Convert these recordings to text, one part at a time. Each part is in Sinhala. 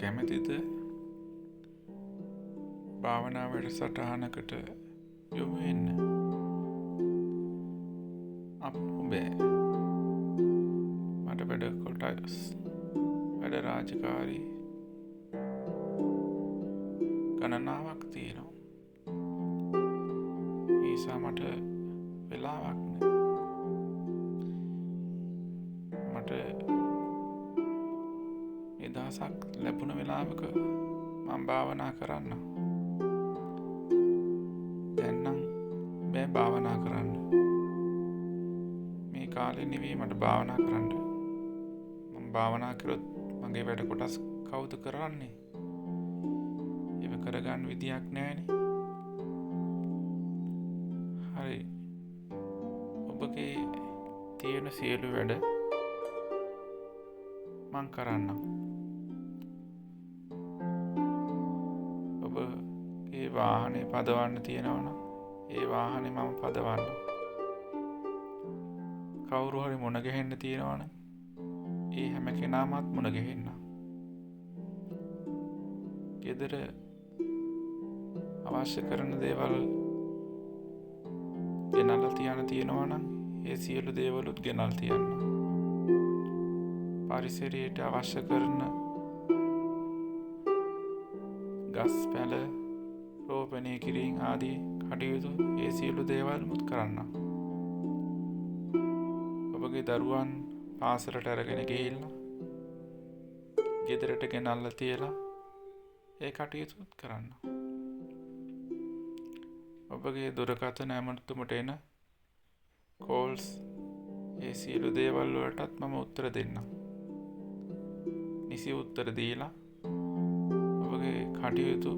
කැමතිද භාවනා වැඩසටහනකට යොමු වෙන්න? බෑ. මට වැඩ කොටස් වැඩ රාජකාරී ගණනාවක් තියෙනවා. නිසා මට වෙලාවක් නෑ. මට නිදහසක් ලැබුණ වෙලාවක මම භාවනා කරන්න. දැන් නම් බෑ භාවනා කරන්න. මේ කාලේ නෙවෙයි මට භාවනා කරන්න. මම භාවනා කරොත් මගේ වැඩ කොටස් කවුද කරන්නේ? ඒක කරගන්න විදියක් නැහැනේ. හරි. ඔබගේ තියෙන සියලු වැඩ මං කරන්නම්. ඔබගේ වාහනේ පදවන්න තියෙනවනම් ඒ වාහනේ මම පදවන්නම්. කවුරු හරි මුණ ගැහෙන්න තියෙනවනම් ඒ හැම කෙනාමත් මුණ ගැහෙන්න. ගෙදර අවශ්‍ය කරන දේවල් ගෙනල්ලා තියෙනවනම් ඒ සියලු දේවලුත් ගෙනල්ලා තියන්න. පරිසරයට අවශ්‍ය කරන ගස් පැල රෝපණය කිරීම ආදී කටයුතු ඒ සියලු දේවල්මුත් කරන්න. ඔබගේ දරුවන් පාසලට අරගෙන ගිහිල්ලා ගෙදරට ගෙනල්ලා තියලා ඒ කටයුතුත් කරන්න. ඔබගේ දුරකථන ඇමතුමට එන කෝල්ස් ඒ සියලු දේවල් වලටත් මම උත්තර දෙන්නම්. නිසි උත්තර දීලා ඔබගේ කටයුතු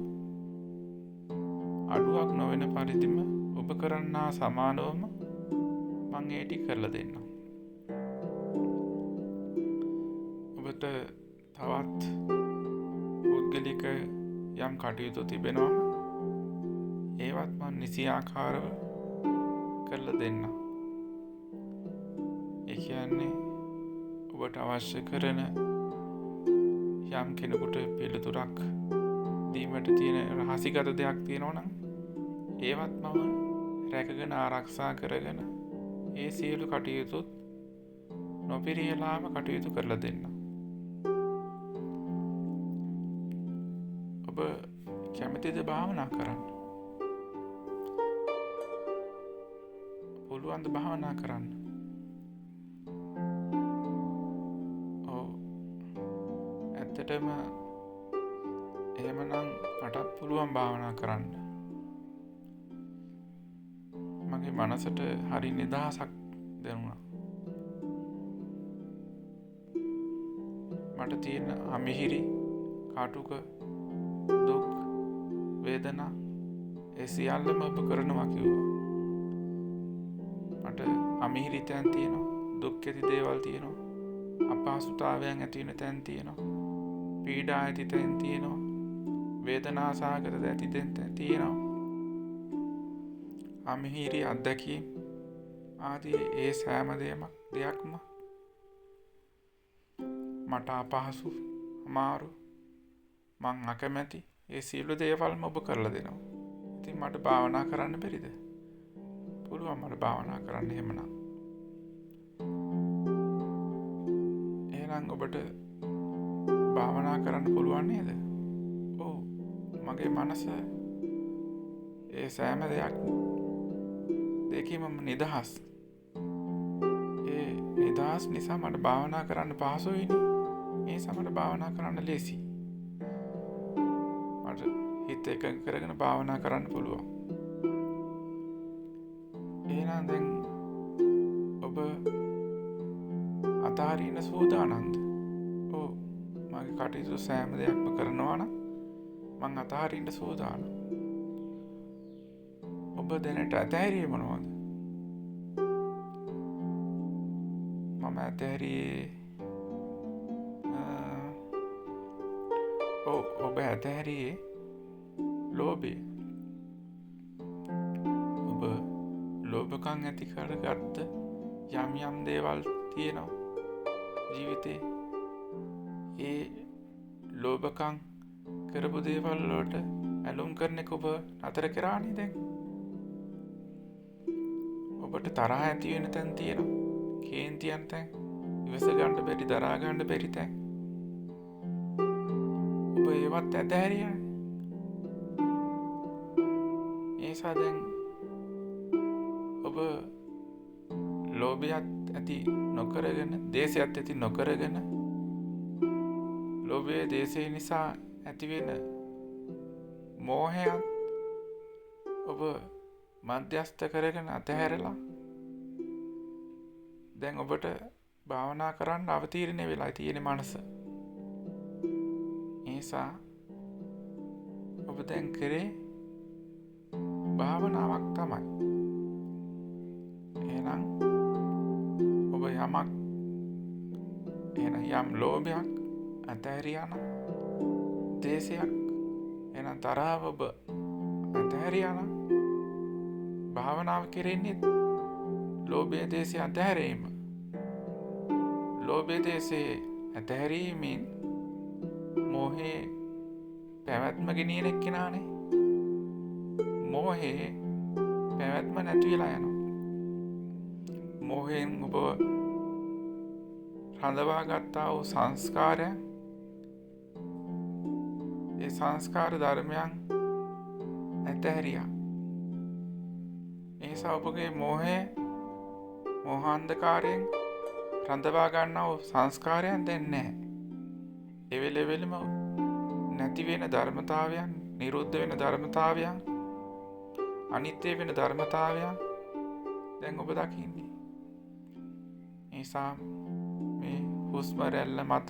අඩුවක් නොවන පරිදිම ඔබ කරන්නා සමානවම මං ඒ ටික කරලා දෙන්නම්. ඔබට තවත් පුද්ගලික යම් කටයුතු තිබෙනවා ඒවත් මං නිසි ආකාරව කරලා දෙන්නම්. ඒ කියන්නේ ඔබට අවශ්‍ය කරන යම් කෙනෙකුට පිළිතුරක් දීමට තියෙන රහසිගත දෙයක් තියෙනවනම් ඒවත් මම රැකගෙන ආරක්ෂා කරගෙන ඒ සියලු කටයුතුත් නොපිරියලාම කටයුතු කරලා දෙන්න. ඔබ කැමතිද භාවනා කරන්න? පුළුවන්ද භාවනා කරන්න? ඇත්තටම එහෙමනම් මටත් පුළුවන් භාවනා කරන්න. මගේ මනසට හරි නිදහසක් දැනුණා. මට තියෙන අමිහිරි කාටුක දුක් වේදනා ඒ සියල්ලම ඔබ කරනවා කිව්වා. මට අමිහිරි තැන් තියෙනවා, දුක් ඇති දේවල් තියෙනවා, අපහසුතාවයන් ඇති වෙන තැන් තියෙනවා, පීඩා ඇති තැන් තියෙනවා, වේදනා සහගත ඇති තැන් තියෙනවා, අමිහිරි අත්දැකීම් ආදී ඒ සෑම දෙයක්ම මට අපහසු, අමාරු, මං අකමැති ඒ සියලු දේවල්ම ඔබ කරලා දෙනවා. ඉතින් මට භාවනා කරන්න බැරිද? පුළුවන් මට භාවනා කරන්න. එහෙමනම් ඔබට භාවනා කරන්න පුළුවන් නේද? ඔව්. මගේ මනස ඒ සෑම දෙයකින්ම නිදහස්. ඒ නිදහස් නිසා මට භාවනා කරන්න පහසුයිනේ. ඒ සමට භාවනා කරන්න ලේසි. මට හිත එකඟ කරගෙන භාවනා කරන්න පුළුවන්. එහෙනම් දැන් ඔබ අතාරින්න සූදානම්ද? ඔව්. මගේ කටයුතු සෑම දෙයක්ම කරනවා නම් මං අතාරින්න සූදානම්. ඔබ දැනට අතහැරියේ මොනවද? මම අතහැරියේ ඔබ අතහැරියේ ලෝභය. ඔබ ලෝභකම් ඇති කරගත්ත යම් දේවල් තියෙනවා ජීවිතේ. ඒ ලෝභකම් කරපු දේවල් වලට ඇලුම් කරන එක ඔබ නතර කරානේ දැන්. ඔබට තරහ ඇති වෙන තැන් තියෙනවා. කේන්ති යන තැන්, ඉවස ගන්න බැරි, දරා ගන්න බැරි තැන්. ඔබ ඒවත් ඇදහැරියා. ඒසා දැන් ඔබ ලෝභයත් ඇති නොකරගෙන, දේශයත් ඇති නොකරගෙන, ලෝභය දේශය නිසා ඇතිවෙන මෝහයත් ඔබ මධ්‍යස්ථ කරගෙන අතහැරලා දැන් ඔබට භාවනා කරන්න අවතීර්ණ වෙලා තියෙන මනස. නිසා ඔබ දැන් කරේ භාවනාවක් තමයි. එහෙනම් ඔබ යම් ලෝභයක් අතහැරියා නම්, දේශයක් එහෙනම් තරහව ඔබ අතහැරියා නම්, භාවනාව කෙරෙන්නේ ලෝභය දේශය අතහැරීම. ලෝභය දේශය අතහැරීමෙන් මෝහේ පැවැත්ම ගෙනියන එක්කෙනානේ. මෝහේ පැවැත්ම නැති වෙලා යනවා. මෝහෙන් ඔබ රඳවා ගත්තා වූ සංස්කාරයන්, ඒ සංස්කාර ධර්මයන් ඇතහැරියා. නිසා ඔබගේ මෝහාන්ධකාරයෙන් රඳවා ගන්නා වූ සංස්කාරයන් දැන් නැහැ. එවෙලෙවෙලම නැති වෙන ධර්මතාවයන්, නිරුද්ධ වෙන ධර්මතාවයන්, අනිත්‍ය වෙන ධර්මතාවයන් දැන් ඔබ දකින්නේ. නිසා මේ හුස්ම රැල්ල මත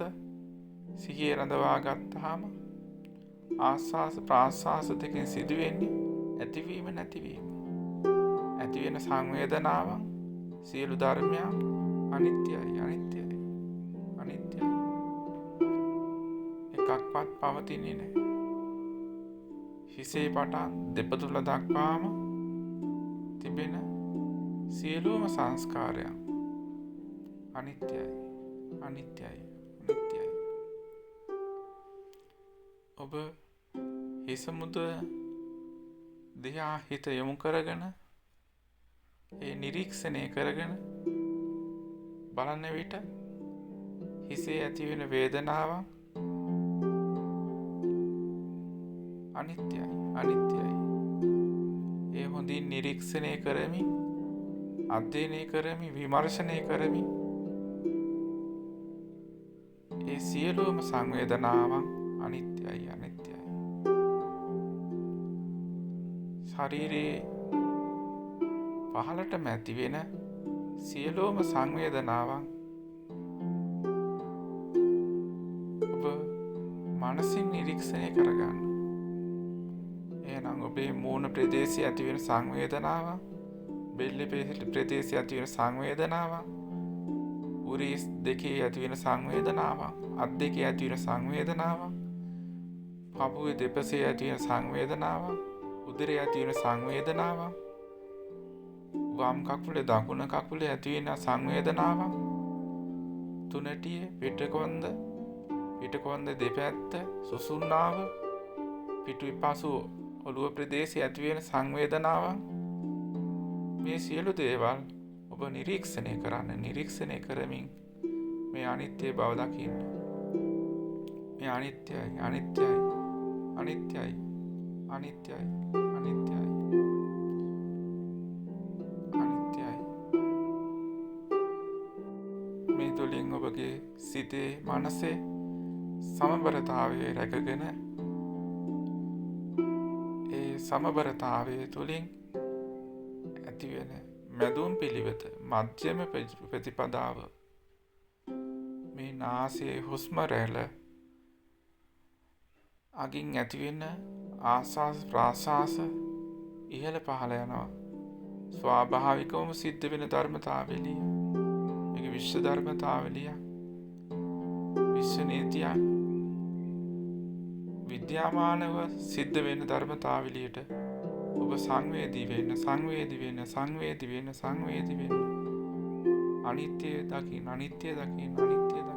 සිහිය රඳවා ගත්තාම ආස්වාස ප්‍රාස්වාස දෙකෙන් සිදුවෙන්නේ ඇතිවීම නැතිවීම. ඇති වෙන සංවේදනාවන් සියලු ධර්මයන් අනිත්‍යයි, අනිත්‍යයි, අනිත්‍යයි. එකක්වත් පවතින්නේ නැහැ. හිසේ පටන් දෙපතුල දක්වාම තිබෙන සියලුම සංස්කාරයන් අනිත්‍යයි, අනිත්‍යයි, අනිත්‍යයි. ඔබ හිස මුද දිහා හිත යොමු කරගෙන, ඒ නිරීක්ෂණය කරගෙන බලන විට හිසේ ඇතිවෙන වේදනාවන් අනිත්‍යයි, අනිත්‍යයි. ඒ හොඳින් නිරීක්ෂණය කරමින්, අධ්‍යයනය කරමින්, විමර්ශනය කරමින් ඒ සියලුම සංවේදනාවන් අනිත්‍යයි, අනිත්‍යයි. ශරීරයේ පහළටම ඇති වෙන සියලුම සංවේදනාවන් ඔබ මනසින් නිරීක්ෂණය කරගන්න. එහෙනම් ඔබේ මූණ ප්‍රදේශයේ ඇති වෙන සංවේදනාවන්, බෙල්ල ප්‍රදේශයේ ඇති වෙන සංවේදනාවන්, උරිස් දෙකේ ඇති වෙන සංවේදනාවන්, අත් දෙකේ ඇති වෙන සංවේදනාවන්, පපුවේ දෙපසේ ඇති වෙන සංවේදනාවන්, උදරයේ ඇති වෙන සංවේදනාවන්, වම් කකුලේ දකුණ කකුලේ ඇති වෙන සංවේදනාවන්, තුනටියේ පිටකොන්ද දෙපැත්ත, සුසුම්නාව, පිටුපසු ඔළුව ප්‍රදේශයේ ඇති වෙන සංවේදනාවන්, මේ සියලු දේවල් ඔබ නිරීක්ෂණය කරන්න. නිරීක්ෂණය කරමින් මේ අනිත්‍ය බව දකින්න. මේ අනිත්‍යයි, අනිත්‍යයි, අනිත්‍යයි, අනිත්‍යයි, අනිත්‍යයි, අනිත්‍යයි. මේ තුළින් ඔබගේ සිතේ, මනසේ සමබරතාවය රැකගෙන, ඒ සමබරතාවය තුළින් ඇතිවෙන මැදුම් පිළිවෙත, මධ්‍යම ප්‍රතිපදාව, මේ නාසයේ හුස්ම රැල්ල අගින් ඇතිවෙන ආස්වාස ප්‍රාස්වාස ඉහළ පහළ යනවා. ස්වාභාවිකවම සිද්ධ වෙන ධර්මතාවලිය. මේක විශ්ව ධර්මතාවලිය, විශ්ව නීතියක්, විද්‍යාමානව සිද්ධ වෙන ධර්මතාවලියට ඔබ සංවේදී වෙන්න, සංවේදී වෙන්න, සංවේදී වෙන්න, සංවේදී වෙන්න. අනිත්‍ය දකින්න, අනිත්‍ය දකින්න, අනිත්‍ය දකින්න.